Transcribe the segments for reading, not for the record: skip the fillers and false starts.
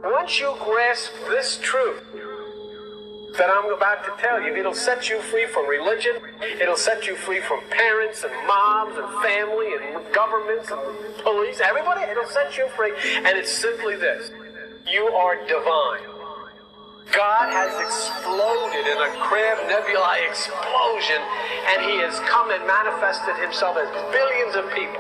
Once you grasp this truth that I'm about to tell you, it'll set you free from religion. It'll set you free from parents and moms and family and governments and police, everybody. It'll set you free. And it's simply this. You are divine. God has exploded in a Crab Nebulae explosion, and he has come and manifested himself as billions of people.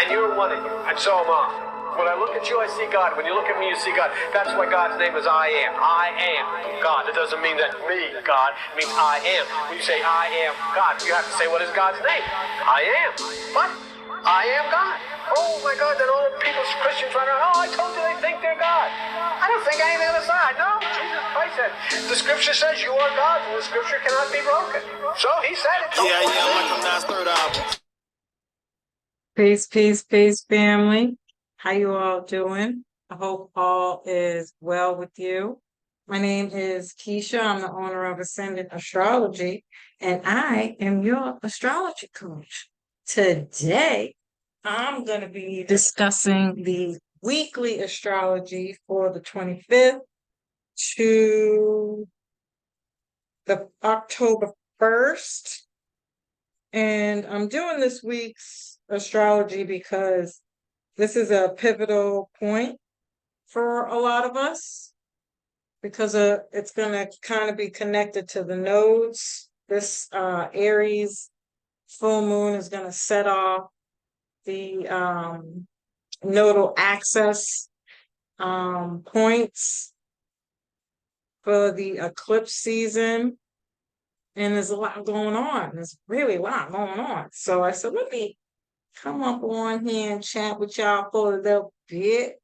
And you're one of you, and so am I. When I look at you, I see God. When you look at me, you see God. That's why God's name is I am. I am God. It doesn't mean that me, God. It means I am. When you say I am God, you have to say, what is God's name? I am. What? I am God. Oh my God, then all the people, Christians run around, oh, I told you they think they're God. I don't think any other side. No, Jesus Christ said, the scripture says you are God, and the scripture cannot be broken. So he said it. Yeah, like I'm not third album. Peace, peace, peace, family. How you all doing? I hope all is well with you. My name is Keisha. I'm the owner of Ascendant Astrology, and I am your astrology coach. Today, I'm going to be discussing the weekly astrology for the 25th to the October 1st. And I'm doing this week's astrology because this is a pivotal point for a lot of us because it's going to kind of be connected to the nodes. This Aries full moon is going to set off the nodal axis points for the eclipse season. And there's a lot going on. There's really a lot going on. So I said, let me come up on here and chat with y'all for a little bit.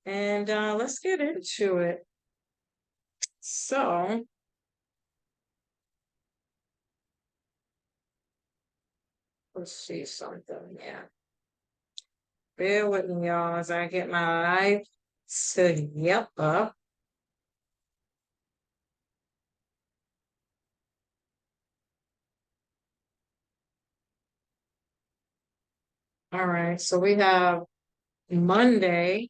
And let's get into it. So, let's see something. Yeah. Bear with me, y'all, as I get my life together. All right, so we have Monday.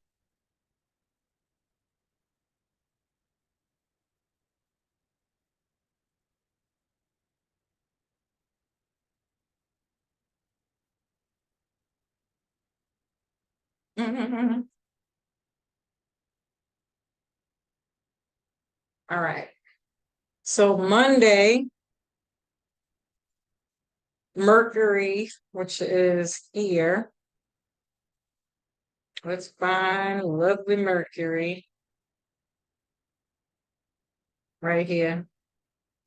All right. So Monday, Mercury, which is here. Let's find lovely Mercury right here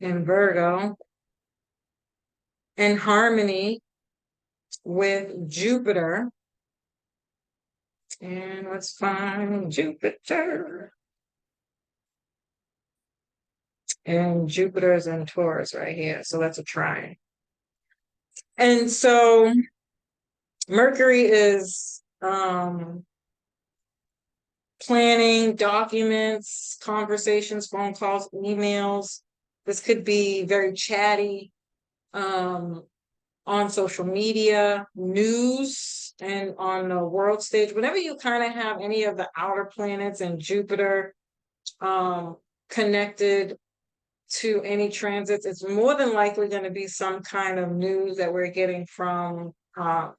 in Virgo, in harmony with Jupiter. And let's find Jupiter. And Jupiter is in Taurus right here. So that's a trine. And so Mercury is planning, documents, conversations, phone calls, emails. This could be very chatty on social media, news, and on the world stage. Whenever you kind of have any of the outer planets and Jupiter connected to any transits, it's more than likely going to be some kind of news that we're getting from on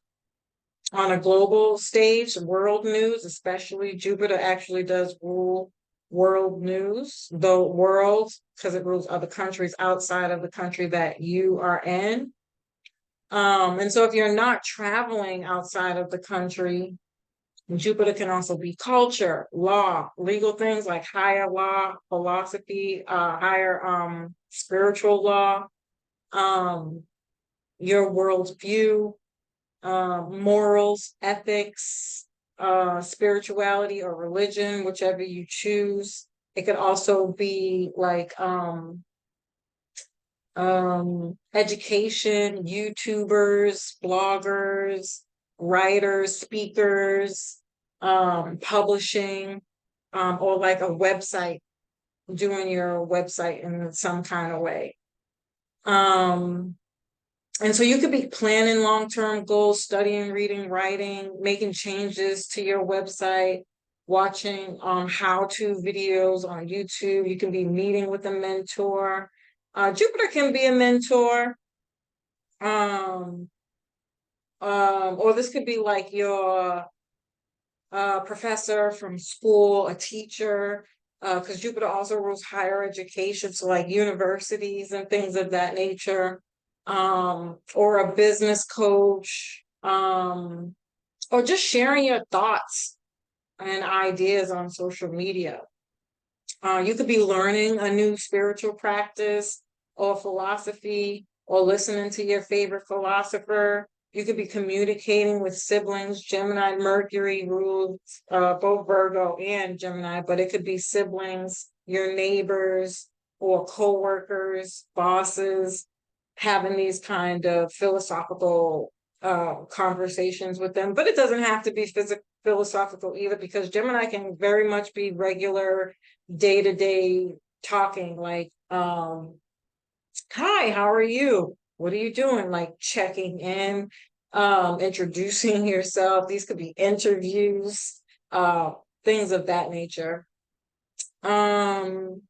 a global stage, world news, especially. Jupiter actually does rule world news, the world, because it rules other countries outside of the country that you are in. And so if you're not traveling outside of the country, Jupiter can also be culture, law, legal things like higher law, philosophy, higher spiritual law, your worldview, morals, ethics, spirituality or religion, whichever you choose. It could also be like education, YouTubers, bloggers, writers, speakers, publishing, or like a website, doing your website in some kind of way. And so you could be planning long-term goals, studying, reading, writing, making changes to your website, watching how-to videos on YouTube. You can be meeting with a mentor. Jupiter can be a mentor. Um, or this could be like your professor from school, a teacher, because Jupiter also rules higher education, so like universities and things of that nature, or a business coach, or just sharing your thoughts and ideas on social media. You could be learning a new spiritual practice or philosophy or listening to your favorite philosopher. You could be communicating with siblings. Gemini, Mercury rules both Virgo and Gemini, but it could be siblings, your neighbors, or coworkers, bosses, having these kind of philosophical conversations with them. But it doesn't have to be philosophical either, because Gemini can very much be regular day-to-day talking, like hi, how are you, what are you doing, like checking in, introducing yourself. These could be interviews, things of that nature. You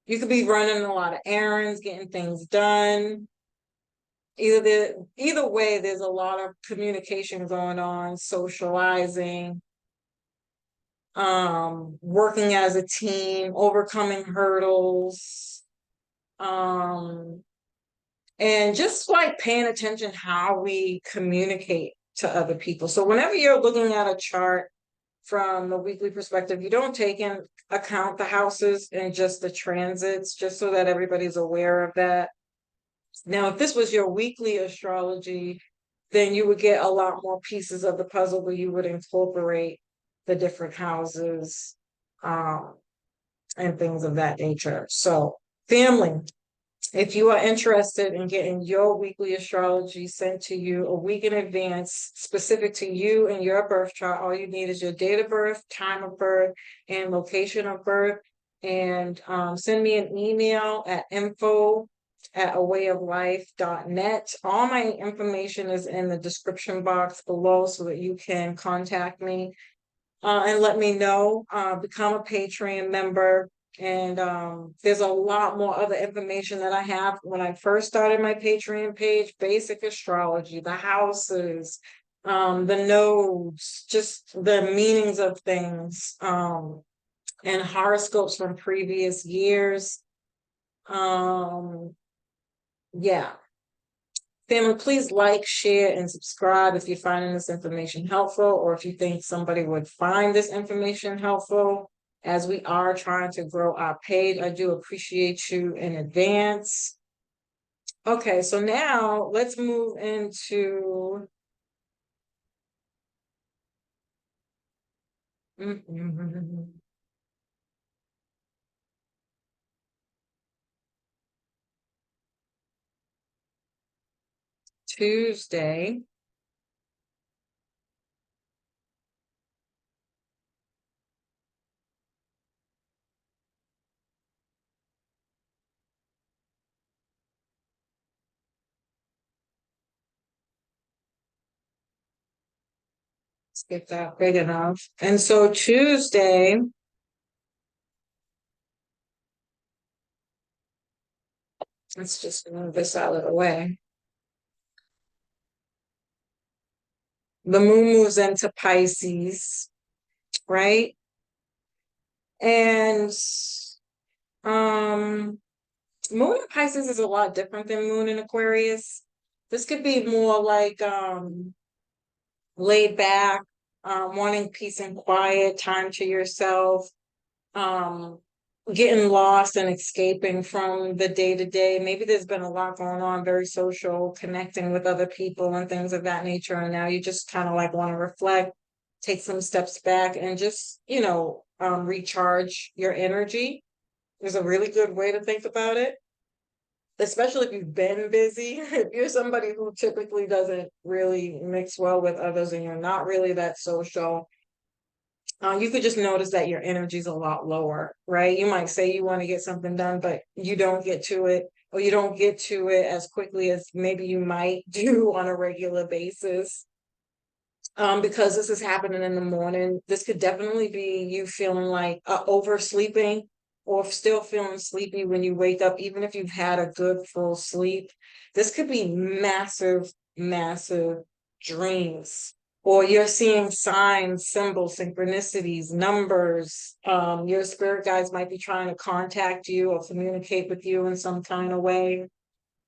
could be running a lot of errands, getting things done. Either way, there's a lot of communication going on, socializing, working as a team, overcoming hurdles, and just like paying attention how we communicate to other people. So whenever you're looking at a chart from the weekly perspective, you don't take in account the houses and just the transits, just so that everybody's aware of that. Now, if this was your weekly astrology, then you would get a lot more pieces of the puzzle where you would incorporate the different houses, and things of that nature. So, family, if you are interested in getting your weekly astrology sent to you a week in advance, specific to you and your birth chart, all you need is your date of birth, time of birth, and location of birth. And send me an email at info@awayoflife.net. All my information is in the description box below so that you can contact me and let me know. Become a Patreon member. And there's a lot more other information that I have. When I first started my Patreon page, basic astrology, the houses, the nodes, just the meanings of things, and horoscopes from previous years. Yeah. Family, please like, share, and subscribe if you're finding this information helpful, or if you think somebody would find this information helpful, as we are trying to grow our page. I do appreciate you in advance. Okay, so now let's move into Tuesday. Let's get that big enough. And so Tuesday, let's just move this out of the way. The moon moves into Pisces, right? And um moon in Pisces is a lot different than moon in Aquarius. This could be more like laid back, wanting peace and quiet, time to yourself, um, getting lost and escaping from the day to day. Maybe there's been a lot going on, very social, connecting with other people and things of that nature. And now you just kind of like want to reflect, take some steps back, and just, recharge your energy. Is a really good way to think about it, especially if you've been busy. If you're somebody who typically doesn't really mix well with others and you're not really that social, you could just notice that your energy is a lot lower, right? You might say you want to get something done, but you don't get to it, or you don't get to it as quickly as maybe you might do on a regular basis. because this is happening in the morning. This could definitely be you feeling like oversleeping or still feeling sleepy when you wake up, even if you've had a good full sleep. This could be massive, massive dreams. Or you're seeing signs, symbols, synchronicities, numbers. Your spirit guides might be trying to contact you or communicate with you in some kind of way.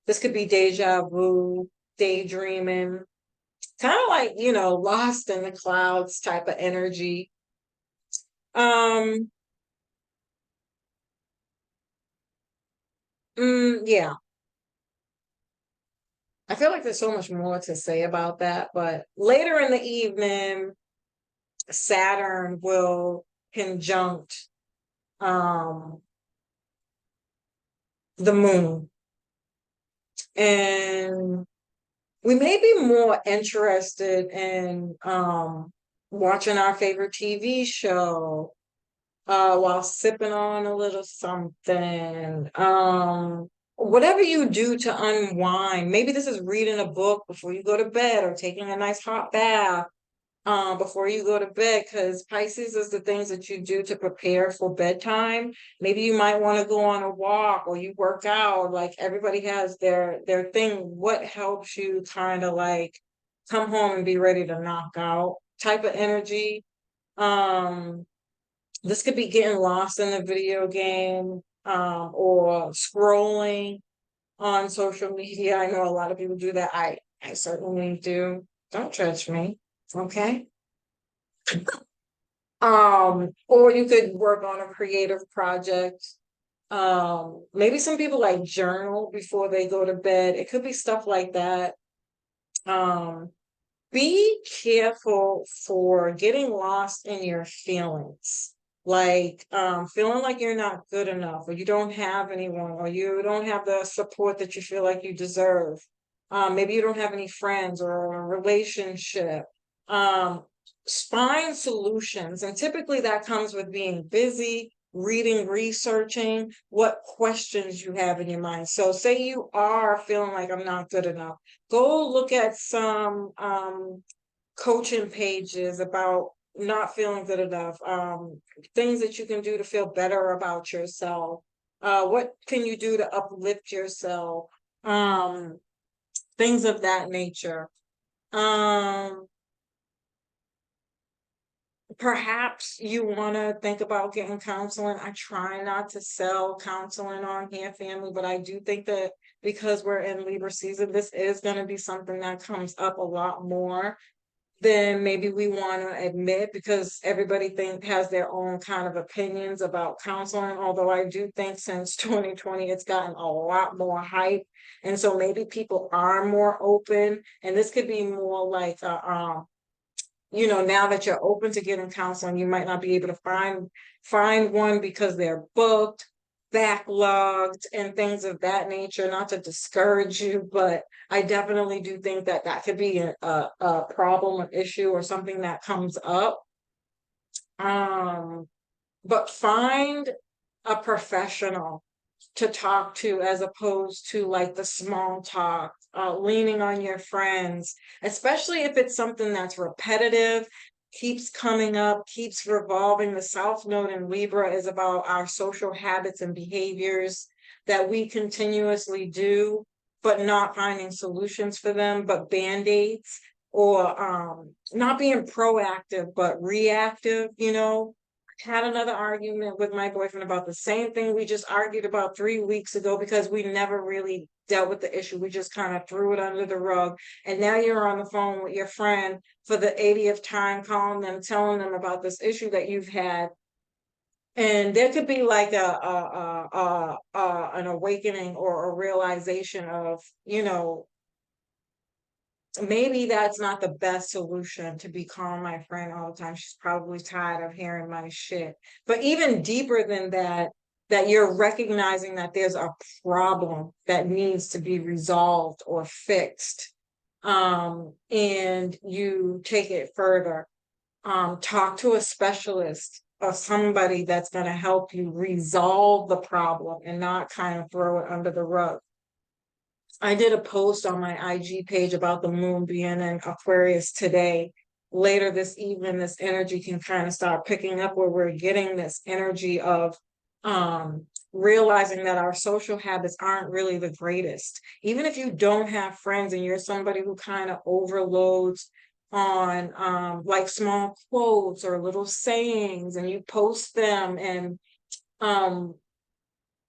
This could be deja vu, daydreaming, kind of like, lost in the clouds type of energy. Um, yeah, I feel like there's so much more to say about that, but later in the evening, Saturn will conjunct um the moon, and we may be more interested in watching our favorite TV show while sipping on a little something. Whatever you do to unwind. Maybe this is reading a book before you go to bed or taking a nice hot bath before you go to bed, because Pisces is the things that you do to prepare for bedtime. Maybe you might want to go on a walk or you work out. Like everybody has their thing. What helps you kind of like come home and be ready to knock out type of energy. Um, this could be getting lost in a video game, or scrolling on social media. I know a lot of people do that. I certainly do. Don't judge me. Okay. Or you could work on a creative project. Maybe some people like journal before they go to bed. It could be stuff like that. Um, be careful for getting lost in your feelings. Like feeling like you're not good enough, or you don't have anyone, or you don't have the support that you feel like you deserve. Maybe you don't have any friends or a relationship. Um, find solutions. And typically that comes with being busy, reading, researching what questions you have in your mind. So say you are feeling like I'm not good enough. Go look at some coaching pages about not feeling good enough, things that you can do to feel better about yourself. What can you do to uplift yourself? Um, things of that nature. Um, Perhaps you want to think about getting counseling. I try not to sell counseling on here, family, but I do think that because we're in Libra season, this is going to be something that comes up a lot more than maybe we want to admit, because everybody has their own kind of opinions about counseling. Although I do think since 2020, it's gotten a lot more hype. And so maybe people are more open, and this could be more like now that you're open to getting counseling, you might not be able to find one because they're booked, backlogged, and things of that nature. Not to discourage you, but I definitely do think that that could be a problem, an issue, or something that comes up. But find a professional to talk to, as opposed to like the small talk, leaning on your friends, especially if it's something that's repetitive, keeps coming up, keeps revolving. The South Node in Libra is about our social habits and behaviors that we continuously do, but not finding solutions for them, but band-aids, or not being proactive, but reactive, had another argument with my boyfriend about the same thing we just argued about 3 weeks ago, because we never really dealt with the issue. We just kind of threw it under the rug. And now you're on the phone with your friend for the 80th time, calling them, telling them about this issue that you've had. And there could be like an awakening or a realization of, maybe that's not the best solution, to be calling my friend all the time. She's probably tired of hearing my shit. But even deeper than that, that you're recognizing that there's a problem that needs to be resolved or fixed. And you take it further. Talk to a specialist or somebody that's going to help you resolve the problem and not kind of throw it under the rug. I did a post on my IG page about the moon being in Aquarius today. later this evening, this energy can kind of start picking up, where we're getting this energy of realizing that our social habits aren't really the greatest. Even if you don't have friends and you're somebody who kind of overloads on like small quotes or little sayings, and you post them, and um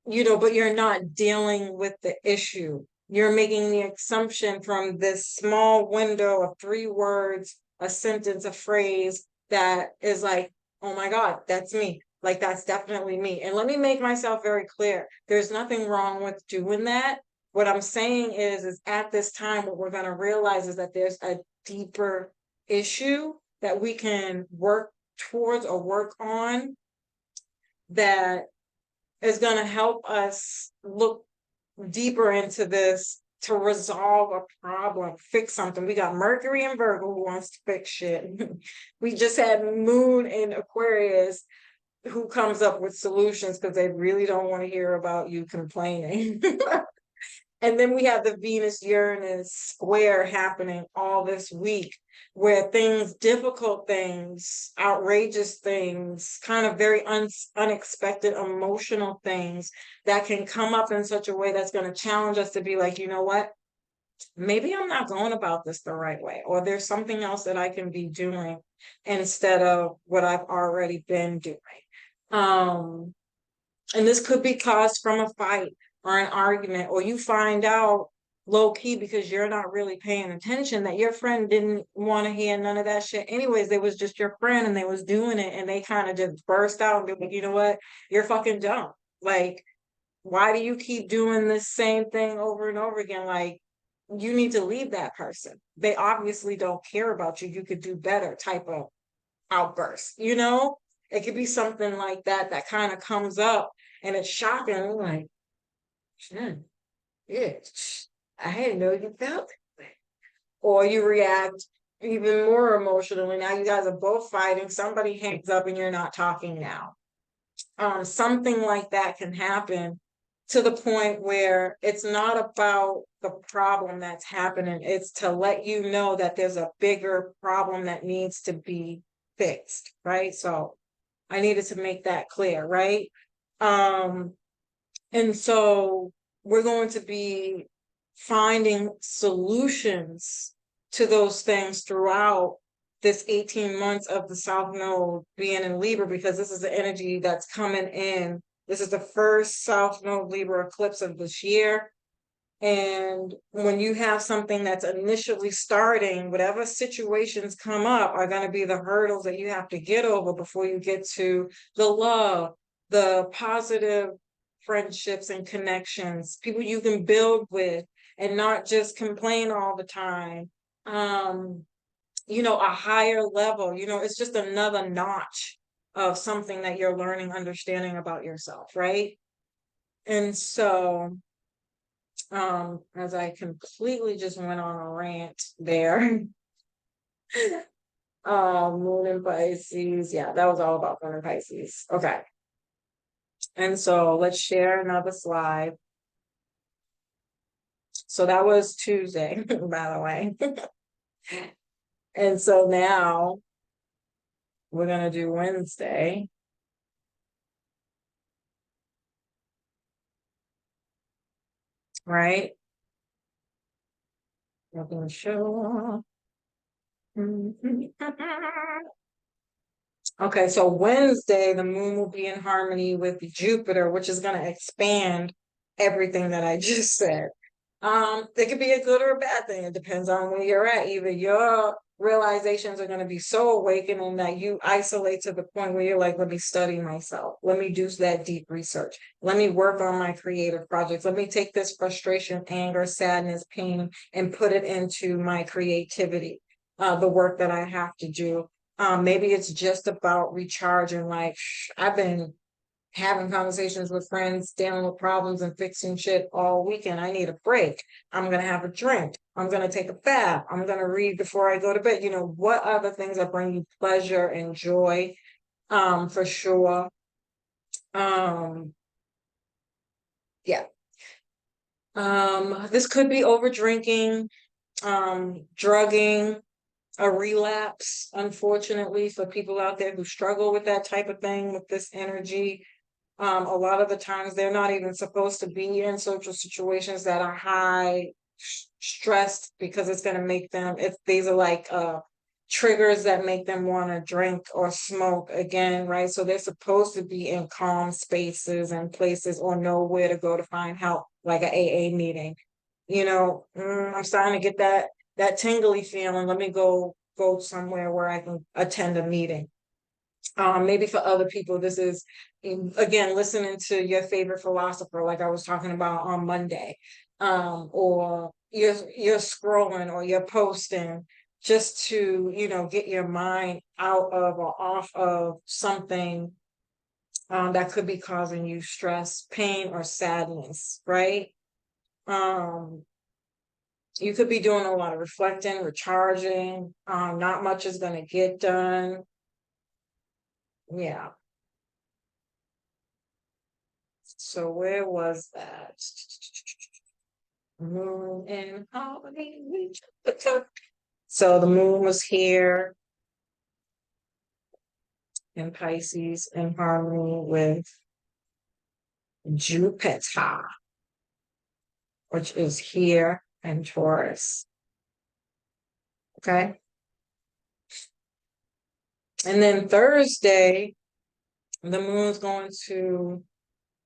but you're not dealing with the issue. You're making the assumption from this small window of 3 words, a sentence, a phrase, that is like, oh my God, that's me. Like, that's definitely me. And let me make myself very clear. There's nothing wrong with doing that. What I'm saying is at this time, what we're going to realize is that there's a deeper issue that we can work towards or work on, that is going to help us look deeper into this to resolve a problem, fix something. We got Mercury in Virgo who wants to fix shit. We just had Moon in Aquarius who comes up with solutions because they really don't want to hear about you complaining. And then we have the Venus Uranus square happening all this week, where things, difficult things, outrageous things, kind of very unexpected emotional things that can come up in such a way that's going to challenge us to be like, you know what? Maybe I'm not going about this the right way, or there's something else that I can be doing instead of what I've already been doing. Um, and this could be caused from a fight or an argument, or you find out low key because you're not really paying attention that your friend didn't want to hear none of that shit. Anyways, they was just your friend and they was doing it, and they kind of just burst out and be like, you know what? You're fucking dumb. Like, why do you keep doing this same thing over and over again? Like, you need to leave that person. They obviously don't care about you. You could do better type of outburst, you know? It could be something like that that kind of comes up, and it's shocking. I'm like, shit, yeah, I didn't know you felt that way. Or you react even more emotionally. Now you guys are both fighting. Somebody hangs up and you're not talking now. Something like that can happen, to the point where it's not about the problem that's happening. It's to let you know that there's a bigger problem that needs to be fixed, right? So I needed to make that clear, right? Um, and so we're going to be finding solutions to those things throughout this 18 months of the South Node being in Libra, because this is the energy that's coming in. This is the first South Node Libra eclipse of this year. And when you have something that's initially starting, whatever situations come up are going to be the hurdles that you have to get over before you get to the love, the positive friendships and connections, people you can build with and not just complain all the time. A higher level, it's just another notch of something that you're learning, understanding about yourself, right? And so as I completely just went on a rant there. Moon and Pisces. Yeah, that was all about Moon and Pisces. Okay. And so let's share another slide. So that was Tuesday, by the way. And so now we're going to do Wednesday. Right? We're going to show. Okay, so Wednesday, the moon will be in harmony with Jupiter, which is going to expand everything that I just said. It could be a good or a bad thing. It depends on where you're at. Either your realizations are going to be so awakening that you isolate to the point where you're like, let me study myself. Let me do that deep research. Let me work on my creative projects. Let me take this frustration, anger, sadness, pain, and put it into my creativity, the work that I have to do. Maybe it's just about recharging. Like, I've been having conversations with friends, dealing with problems and fixing shit all weekend. I need a break. I'm going to have a drink. I'm going to take a bath. I'm going to read before I go to bed. What are the things that bring you pleasure and joy? For sure. Yeah. This could be over drinking, drugging, a relapse, unfortunately, for people out there who struggle with that type of thing, with this energy. A lot of the times they're not even supposed to be in social situations that are high stressed, because it's going to make them, if these are like triggers that make them want to drink or smoke again, right? So they're supposed to be in calm spaces and places, or know where to go to find help, like an AA meeting. I'm starting to get that tingly feeling. Let me go somewhere where I can attend a meeting. Maybe for other people, this is, again, listening to your favorite philosopher, like I was talking about on Monday, or you're scrolling or you're posting, just to, get your mind out of or off of something that could be causing you stress, pain, or sadness, right? Um, you could be doing a lot of reflecting, recharging. Not much is going to get done. Yeah. So where was that? Moon and harmony. So the moon was here in Pisces in harmony with Jupiter, which is here in Taurus. Okay. And then Thursday, the moon's going to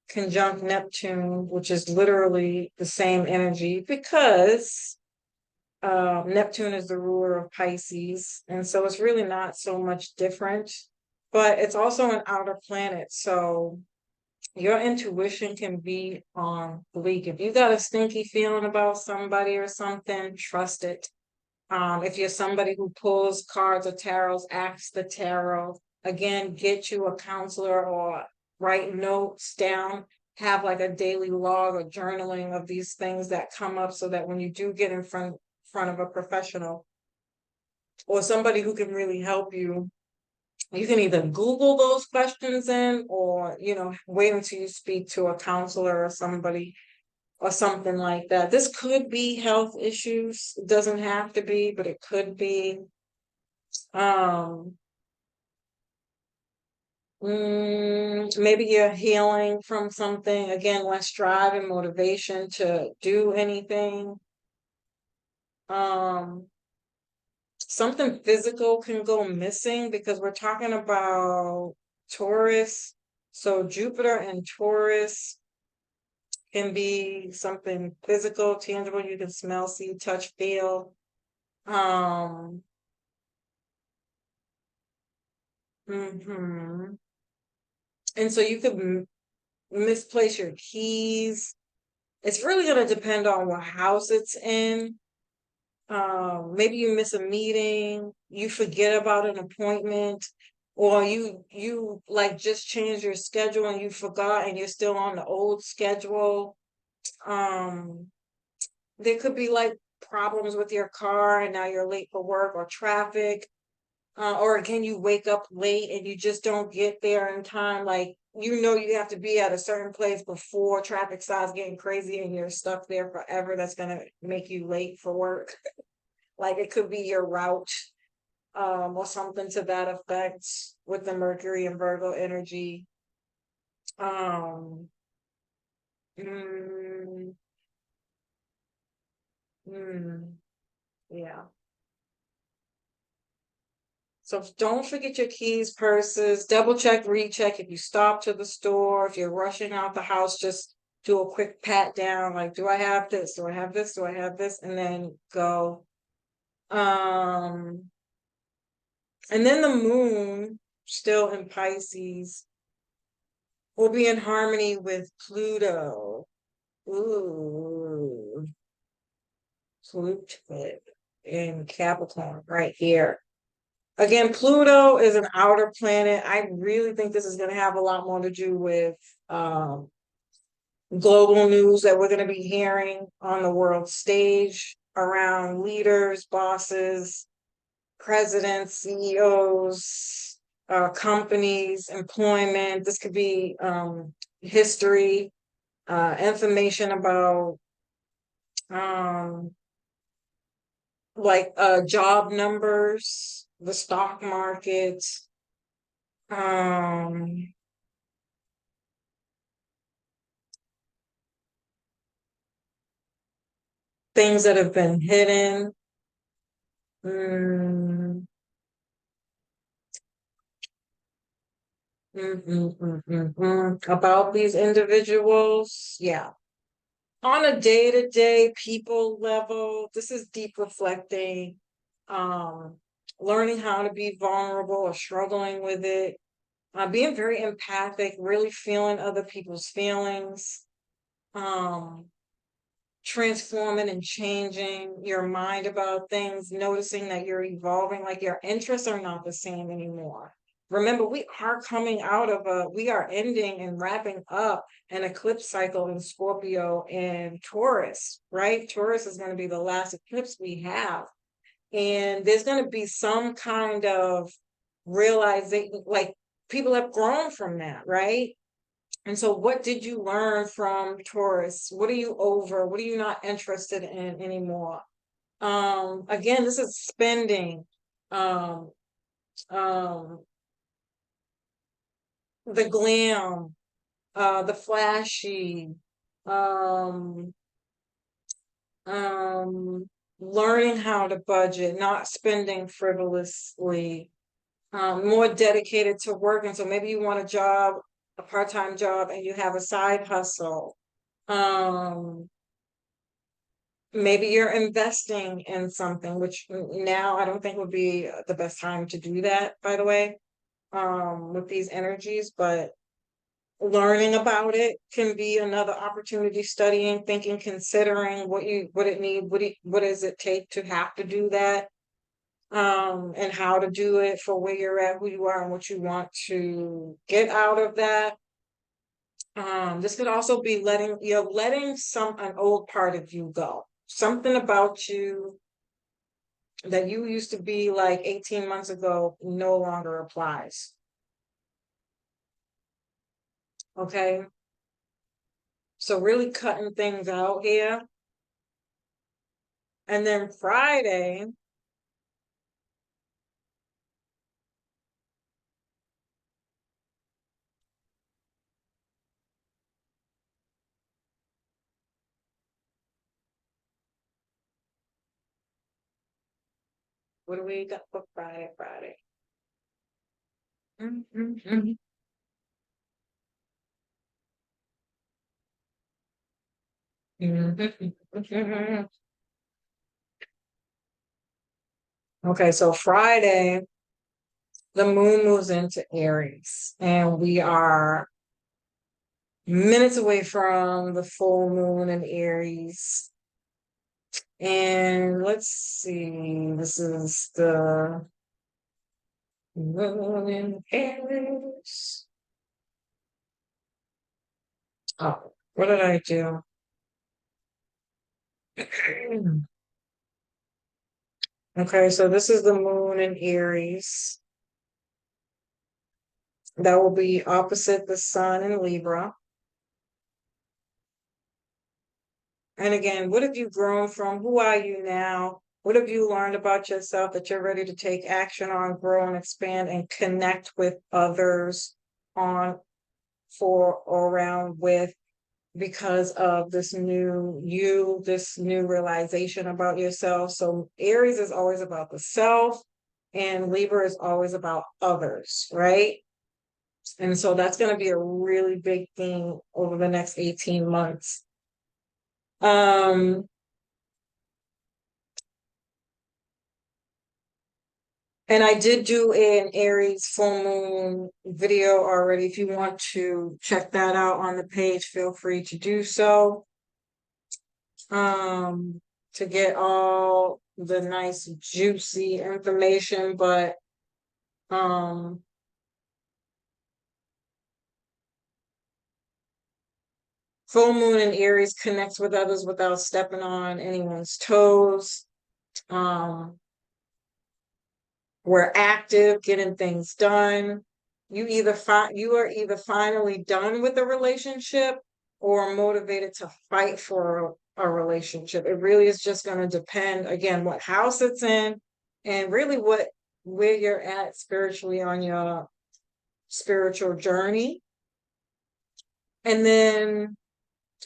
conjunct Neptune, which is literally the same energy, because Neptune is the ruler of Pisces. And so it's really not so much different, but it's also an outer planet. So your intuition can be on bleak. If you got a stinky feeling about somebody or something, trust it. If you're somebody who pulls cards or tarots, ask the tarot. Again, get you a counselor or write notes down. Have like a daily log or journaling of these things that come up, so that when you do get in front of a professional or somebody who can really help you, you can either Google those questions in, or, wait until you speak to a counselor or somebody or something like that. This could be health issues. It doesn't have to be, but it could be. Maybe you're healing from something. Again, less drive and motivation to do anything. Something physical can go missing, because we're talking about Taurus. So Jupiter and Taurus can be something physical, tangible, you can smell, see, touch, feel. Um, and so you could misplace your keys. It's really going to depend on what house it's in. Maybe you miss a meeting, you forget about an appointment, or you like just changed your schedule and you forgot and you're still on the old schedule. Um, there could be like problems with your car and now you're late for work, or traffic. Or again, you wake up late and you just don't get there in time. Like, you have to be at a certain place before traffic starts getting crazy and you're stuck there forever. That's going to make you late for work. Like, it could be your route, or something to that effect with the Mercury and Virgo energy. Um, mm, yeah. So don't forget your keys, purses, double check, recheck. If you stop to the store, if you're rushing out the house, just do a quick pat down. Like, do I have this? Do I have this? Do I have this? And then go. And then the moon, still in Pisces, will be in harmony with Pluto. Ooh, Pluto in Capricorn right here. Again, Pluto is an outer planet. I really think this is going to have a lot more to do with global news that we're going to be hearing on the world stage, around leaders, bosses, presidents, CEOs, companies, employment. This could be history, information about like job numbers, the stock market, um, things that have been hidden. Mm, about these individuals. Yeah. On a day-to-day people level, this is deep reflecting, um, learning how to be vulnerable or struggling with it, being very empathic, really feeling other people's feelings, um, transforming and changing your mind about things, noticing that you're evolving, like your interests are not the same anymore. Remember, we are ending and wrapping up an eclipse cycle in Scorpio and Taurus, right? Taurus is going to be the last eclipse we have. And there's going to be some kind of realization, like people have grown from that, right? And so, what did you learn from Taurus? What are you over? What are you not interested in anymore? Again, this is spending, um, um, the glam, the flashy, um, um, learning how to budget, not spending frivolously, more dedicated to work. And so maybe you want a job, a part-time job, and you have a side hustle. Um, Maybe you're investing in something, which now I don't think would be the best time to do that, by the way, with these energies, but learning about it can be another opportunity, studying, thinking, considering what does it take to have to do that, and how to do it for where you're at, who you are, and what you want to get out of that. This could also be letting an old part of you go. Something about you that you used to be like 18 months ago no longer applies. Okay. So really cutting things out here. And then Friday, what do we got for Friday? Friday. Mhm. Mhm. Okay, so Friday, the moon moves into Aries, and we are minutes away from the full moon in Aries. And let's see, this is the moon in Aries. Oh, what did I do? Okay, so this is the moon in Aries. That will be opposite the sun in Libra. And again, what have you grown from? Who are you now? What have you learned about yourself that you're ready to take action on, grow and expand and connect with others on, for, or around with, because of this new you, this new realization about yourself? So Aries is always about the self, and Libra is always about others, right? And so that's going to be a really big thing over the next 18 months. Um, and I did do an Aries full moon video already. If you want to check that out on the page, feel free to do so. To get all the nice juicy information, but um full moon in Aries connects with others without stepping on anyone's toes. Um, we're active, getting things done. You are either finally done with the relationship or motivated to fight for a relationship. It really is just going to depend, again, what house it's in and really where you're at spiritually on your spiritual journey. And then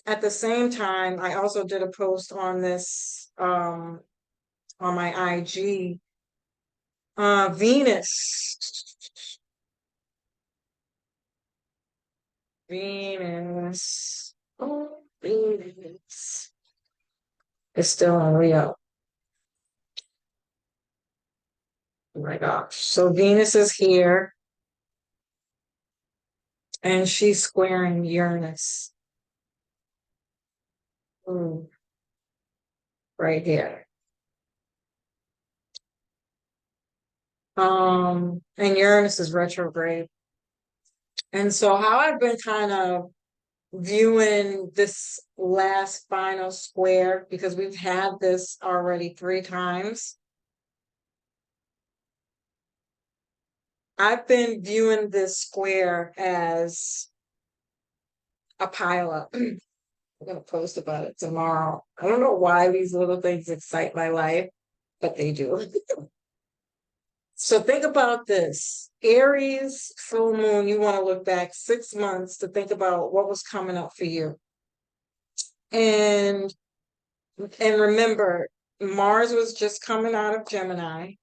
at the same time, I also did a post on this on my IG. Venus. Venus. Oh, Venus. It's still in Leo. Oh my gosh. So Venus is here and she's squaring Uranus. Ooh, right here. And Uranus is retrograde. And so how I've been kind of viewing this last final square, because we've had this already 3 times. I've been viewing this square as a pileup. I'm gonna post about it tomorrow. I don't know why these little things excite my life, but they do. So think about this. Aries, full moon, you want to look back 6 months to think about what was coming up for you. And remember, Mars was just coming out of Gemini.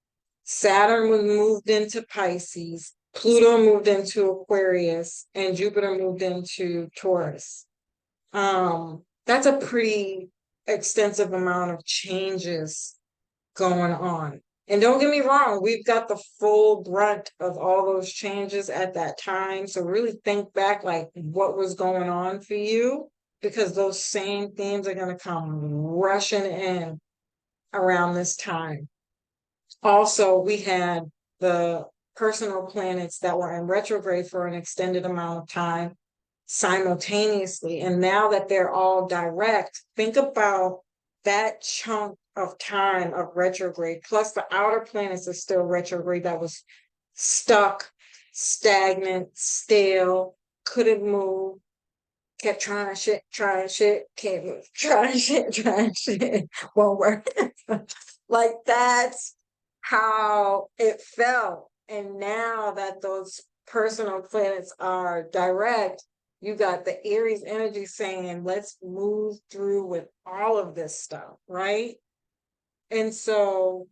Saturn was moved into Pisces. Pluto moved into Aquarius, and Jupiter moved into Taurus. That's a pretty extensive amount of changes going on. And don't get me wrong, we've got the full brunt of all those changes at that time. So really think back like what was going on for you, because those same themes are going to come rushing in around this time. Also, we had the personal planets that were in retrograde for an extended amount of time simultaneously. And now that they're all direct, think about that chunk of time of retrograde, plus the outer planets are still retrograde that was stuck, stagnant, stale, couldn't move, kept trying shit, can't move, trying shit, won't work. Like that's how it felt. And now that those personal planets are direct, you got the Aries energy saying, let's move through with all of this stuff, right? And so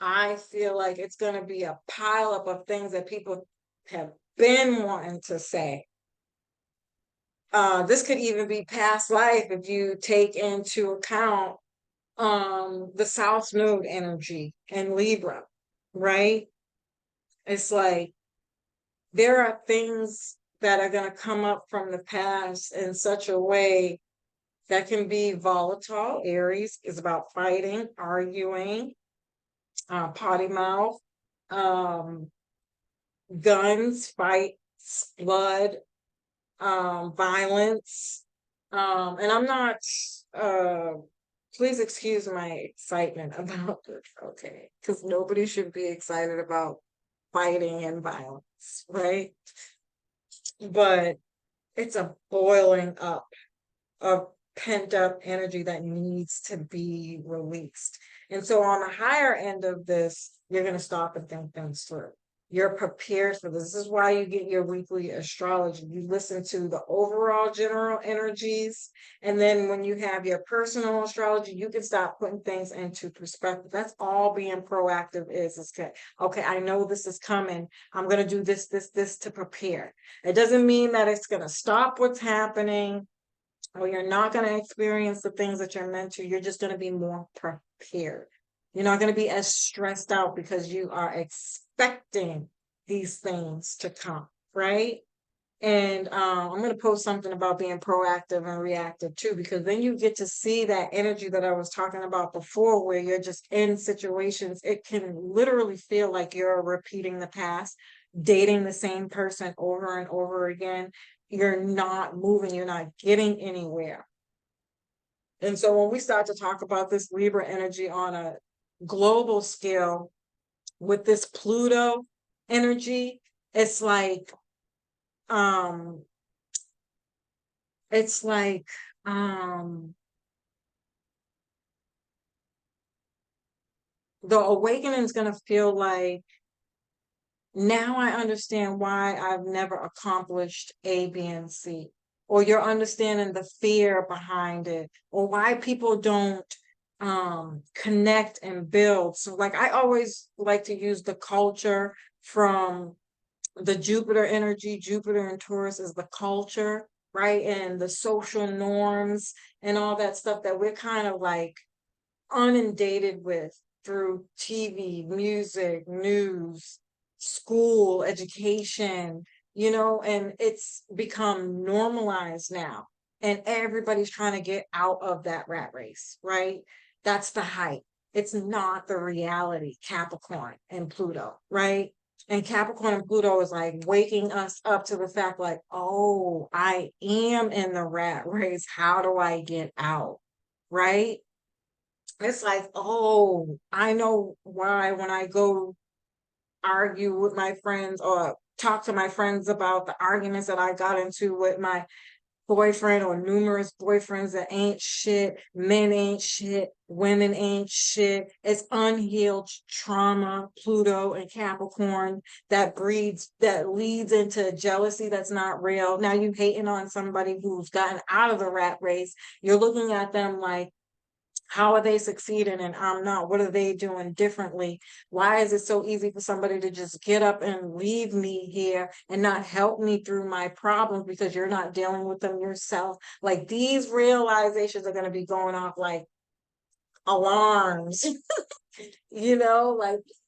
I feel like it's going to be a pileup of things that people have been wanting to say. This could even be past life if you take into account the South Node energy in Libra, right? It's like there are things that are going to come up from the past in such a way that can be volatile. Aries is about fighting, arguing, potty mouth, guns, fights, blood, violence. And I'm not, please excuse my excitement about this, okay? Because nobody should be excited about fighting and violence, right? But it's a boiling up of pent up energy that needs to be released. And so on the higher end of this, you're going to stop and think things through. You're prepared for this. This is why you get your weekly astrology. You listen to the overall general energies. And then when you have your personal astrology, you can start putting things into perspective. That's all being proactive is okay, I know this is coming. I'm going to do this to prepare. It doesn't mean that it's going to stop what's happening, or you're not going to experience the things that you're meant to. You're just going to be more prepared. You're not going to be as stressed out because you are expecting these things to come, right? And I'm going to post something about being proactive and reactive too, because then you get to see that energy that I was talking about before, where you're just in situations. It can literally feel like you're repeating the past, dating the same person over and over again. You're not moving, you're not getting anywhere. And so when we start to talk about this Libra energy on a global scale with this Pluto energy, it's like um the awakening is going to feel like, now I understand why I've never accomplished A, B, and C, or you're understanding the fear behind it, or why people don't connect and build. So like I always like to use the culture from the Jupiter energy. Jupiter and Taurus is the culture, right? And the social norms and all that stuff that we're kind of like inundated with through TV, music, news, school, education, and it's become normalized now. And everybody's trying to get out of that rat race, right? That's the hype. It's not the reality, Capricorn and Pluto, right? And Capricorn and Pluto is like waking us up to the fact, like, oh, I am in the rat race. How do I get out? Right? It's like, oh, I know why when I go argue with my friends or talk to my friends about the arguments that I got into with my boyfriend or numerous boyfriends that ain't shit, men ain't shit, women ain't shit. It's unhealed trauma, Pluto and Capricorn that leads into jealousy that's not real. Now you hating on somebody who's gotten out of the rat race. You're looking at them like, how are they succeeding and I'm not? What are they doing differently? Why is it so easy for somebody to just get up and leave me here and not help me through my problems because you're not dealing with them yourself? Like these realizations are going to be going off like alarms, like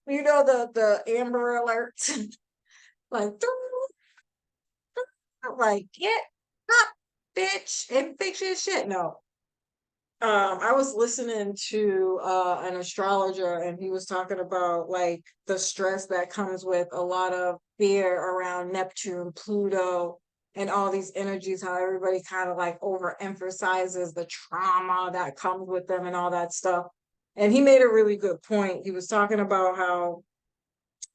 the Amber Alerts, like like get up, bitch, and fix your shit. No, I was listening to an astrologer and he was talking about like the stress that comes with a lot of fear around Neptune, Pluto, and all these energies, how everybody kind of like overemphasizes the trauma that comes with them and all that stuff. And he made a really good point. He was talking about how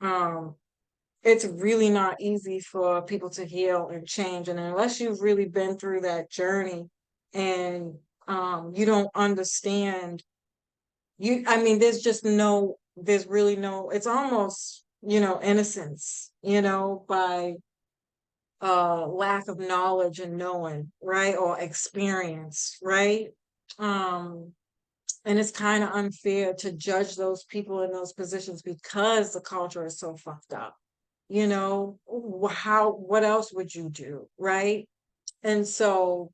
um it's really not easy for people to heal and change. And unless you've really been through that journey and you don't understand, there's really no, it's almost, innocence, by lack of knowledge and knowing, right? Or experience, right? Um, and it's kind of unfair to judge those people in those positions because the culture is so fucked up. What else would you do, right? And so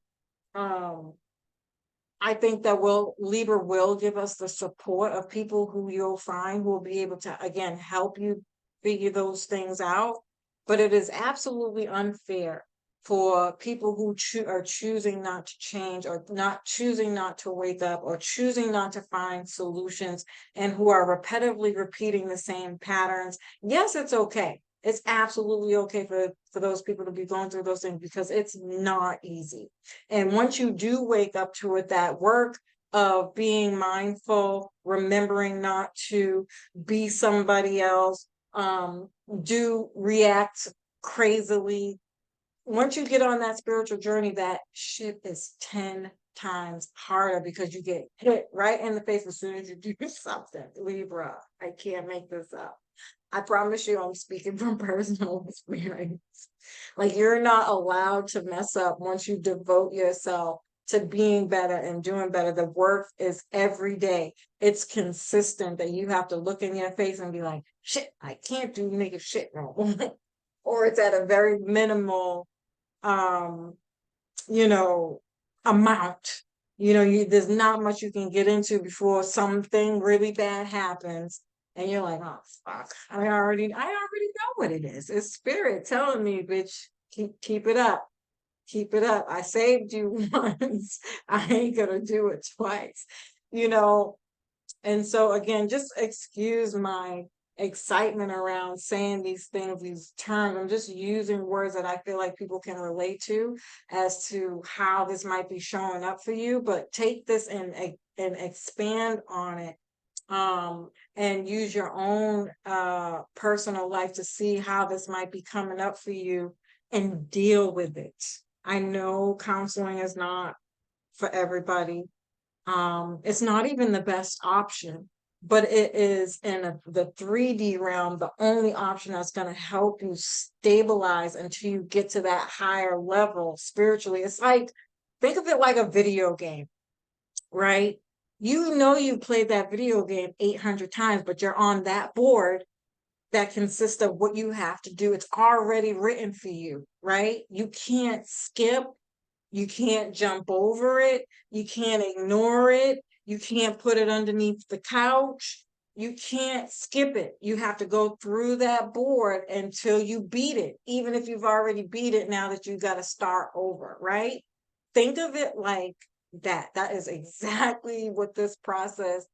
I think that Libra will give us the support of people who you'll find will be able to, again, help you figure those things out. But it is absolutely unfair for people who are choosing not to change, or not choosing not to wake up, or choosing not to find solutions, and who are repetitively repeating the same patterns. Yes, it's okay. It's absolutely okay for those people to be going through those things because it's not easy. And once you do wake up to it, that work of being mindful, remembering not to be somebody else, do react crazily. Once you get on that spiritual journey, that shit is 10 times harder because you get hit right in the face as soon as you do something. Libra, I can't make this up. I promise you, I'm speaking from personal experience. Like, you're not allowed to mess up once you devote yourself to being better and doing better. The work is every day. It's consistent that you have to look in your face and be like, shit, I can't do nigga shit wrong. Or it's at a very minimal, um, you know, amount. There's not much you can get into before something really bad happens. And you're like, oh fuck, I already know what it is. It's spirit telling me, bitch, keep it up. Keep it up. I saved you once. I ain't gonna do it twice. You know, and so again, just excuse my excitement around saying these things, these terms. I'm just using words that I feel like people can relate to as to how this might be showing up for you, but take this and expand on it, and use your own personal life to see how this might be coming up for you and deal with it. I know counseling is not for everybody. It's not even the best option, but it is in the 3D realm, the only option that's going to help you stabilize until you get to that higher level spiritually. It's like, think of it like a video game, right? You know, you played that video game 800 times, but you're on that board that consists of what you have to do. It's already written for you, right? You can't skip, you can't jump over it, you can't ignore it, you can't put it underneath the couch. You can't skip it. You have to go through that board until you beat it, even if you've already beat it, now that you got to start over, right? Think of it like that. That is exactly what this process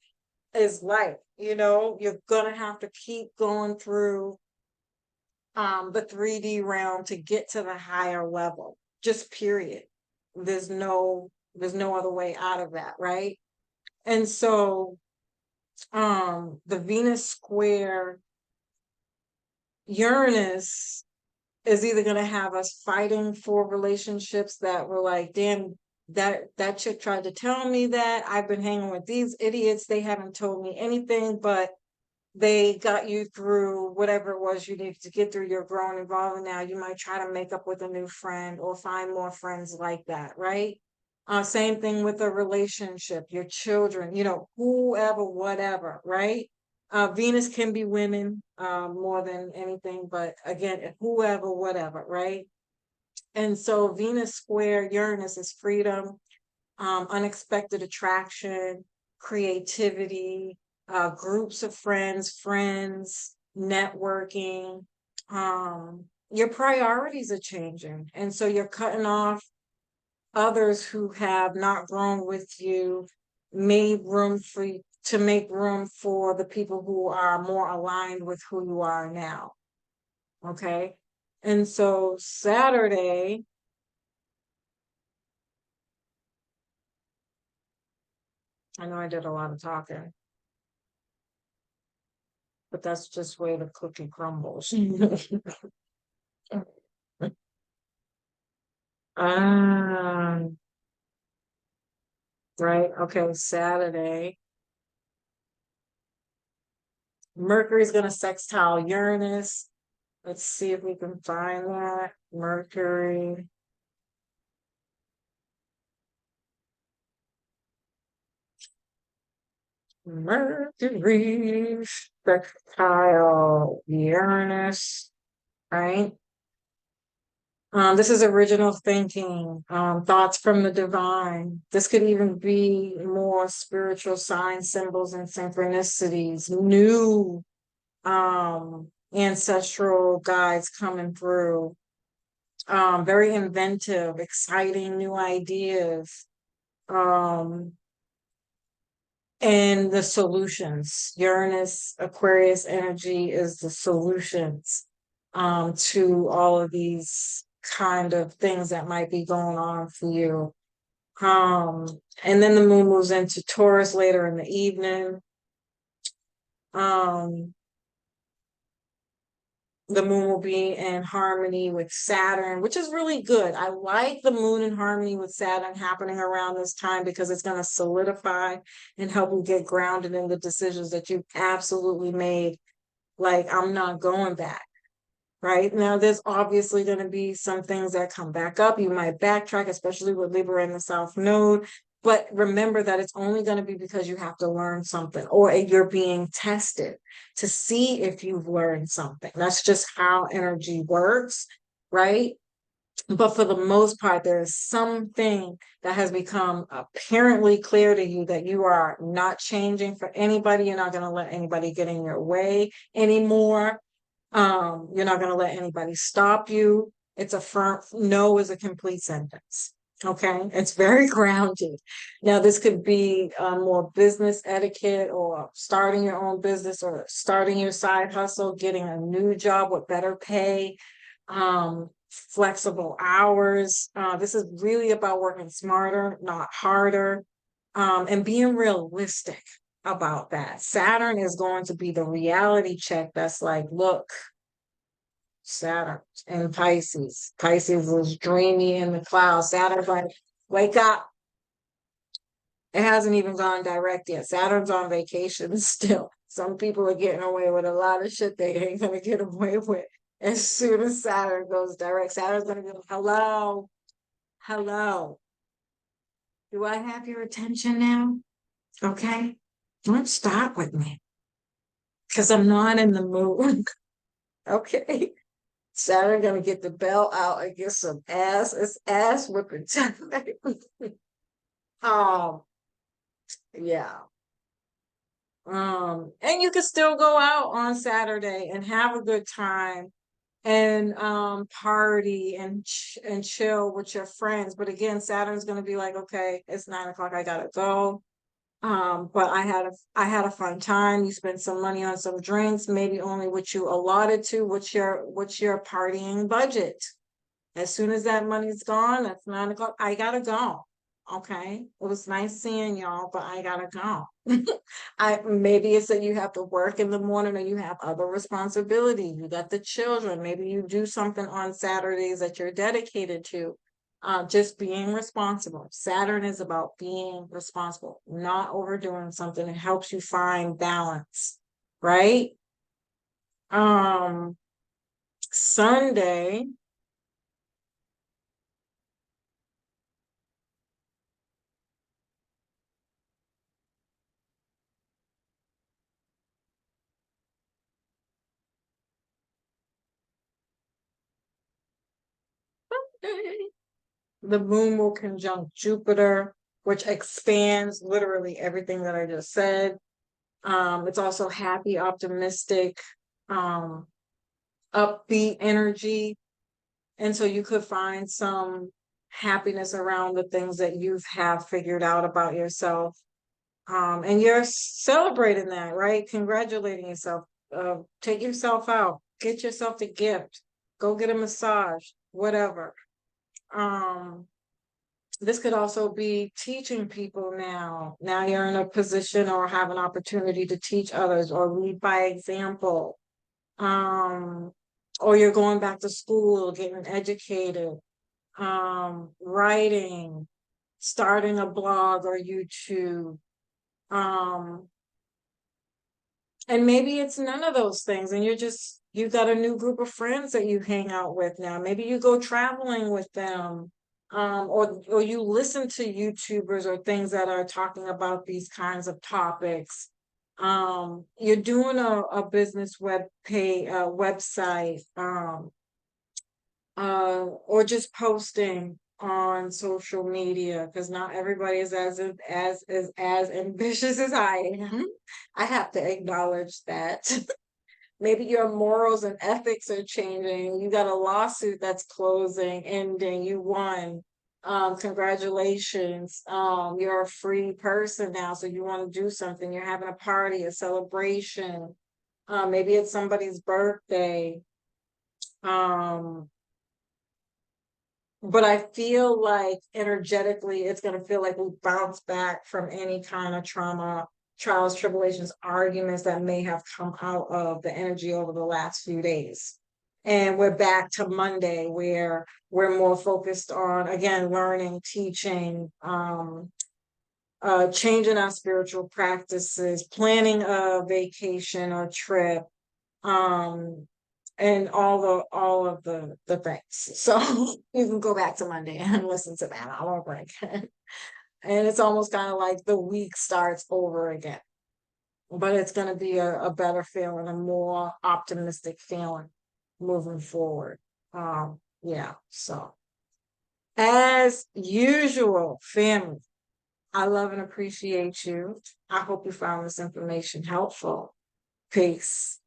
is like. You know, you're gonna have to keep going through the 3D realm to get to the higher level. Just period. There's no other way out of that, right? And so the Venus square Uranus is either going to have us fighting for relationships that were like, damn, that chick tried to tell me that I've been hanging with these idiots, they haven't told me anything, but they got you through whatever it was you needed to get through. You're grown, involved, and now you might try to make up with a new friend or find more friends like that, right? Same thing with a relationship, your children, you know, whoever, whatever, right? Venus can be women more than anything, but again, whoever, whatever, right? And so Venus square Uranus is freedom, unexpected attraction, creativity, groups of friends, networking. Your priorities are changing. And so you're cutting off others who have not grown with you, made room for to make room for the people who are more aligned with who you are now. Okay. And so Saturday, I know I did a lot of talking, but that's just where the cookie crumbles. um, right. Okay. Saturday. Mercury's going to sextile Uranus. Let's see if we can find that. Mercury. Mercury sextile Uranus, right? This is original thinking, thoughts from the divine. This could even be more spiritual signs, symbols, and synchronicities, new ancestral guides coming through. Very inventive, exciting new ideas. Um, and the solutions. Uranus, Aquarius energy is the solutions to all of these kind of things that might be going on for you. And then the moon moves into Taurus later in the evening. Um, the moon will be in harmony with Saturn, which is really good. I like the moon in harmony with Saturn happening around this time because it's going to solidify and help you get grounded in the decisions that you've absolutely made. Like, I'm not going back. Right now, there's obviously going to be some things that come back up. You might backtrack, especially with Libra in the South Node. But remember that it's only going to be because you have to learn something or you're being tested to see if you've learned something. That's just how energy works, right? But for the most part, there is something that has become apparently clear to you that you are not changing for anybody. You're not going to let anybody get in your way anymore. You're not going to let anybody stop you. It's a firm no is a complete sentence. Okay, it's very grounded. Now, this could be more business etiquette or starting your own business or starting your side hustle, getting a new job with better pay, flexible hours. This is really about working smarter, not harder, and being realistic about that. Saturn is going to be the reality check that's like, look, Saturn and Pisces. Pisces was dreamy in the clouds. Saturn's like, wake up. It hasn't even gone direct yet. Saturn's on vacation still. Some people are getting away with a lot of shit they ain't gonna get away with. As soon as Saturn goes direct, Saturn's gonna go, hello, hello. Do I have your attention now? Okay. Don't stop with me. Because I'm not in the mood. Okay. Saturn gonna get the bell out and get some ass. It's ass whipping time. um, yeah. And you can still go out on Saturday and have a good time and party and chill with your friends. But again, Saturn's gonna be like, okay, it's 9 o'clock, I gotta go. But I had a fun time. You spent some money on some drinks, maybe only what you allotted to. What's your partying budget? As soon as that money's gone, that's 9 o'clock. I gotta go. Okay. It was nice seeing y'all, but I gotta go. I maybe it's that you have to work in the morning or you have other responsibilities. You got the children. Maybe you do something on Saturdays that you're dedicated to. Just being responsible. Saturn is about being responsible, not overdoing something. It helps you find balance, right? Sunday. The moon will conjunct Jupiter, which expands literally everything that I just said. It's also happy, optimistic, um, upbeat energy. And so you could find some happiness around the things that you have figured out about yourself. And you're celebrating that, right? Congratulating yourself. Take yourself out, get yourself a gift, go get a massage, whatever. Um, this could also be teaching people now. Now you're in a position or have an opportunity to teach others or lead by example. Um, or you're going back to school, getting educated, writing, starting a blog or YouTube. Um, and maybe it's none of those things, and you've got a new group of friends that you hang out with now. Maybe you go traveling with them, or you listen to YouTubers or things that are talking about these kinds of topics. You're doing a business website, or just posting on social media because not everybody is as ambitious as I am. I have to acknowledge that. Maybe your morals and ethics are changing. You got a lawsuit that's closing, ending, you won. Congratulations. You're a free person now, so you want to do something. You're having a party, a celebration. Maybe it's somebody's birthday. Um, but I feel like energetically, it's going to feel like we bounce back from any kind of trauma, trials, tribulations, arguments that may have come out of the energy over the last few days. And we're back to Monday where we're more focused on, again, learning, teaching, changing our spiritual practices, planning a vacation or trip, um, and all of the things. So you can go back to Monday and listen to that all over again. And it's almost kind of like the week starts over again. But it's going to be a better feeling, a more optimistic feeling moving forward. Yeah, so as usual, family, I love and appreciate you. I hope you found this information helpful. Peace.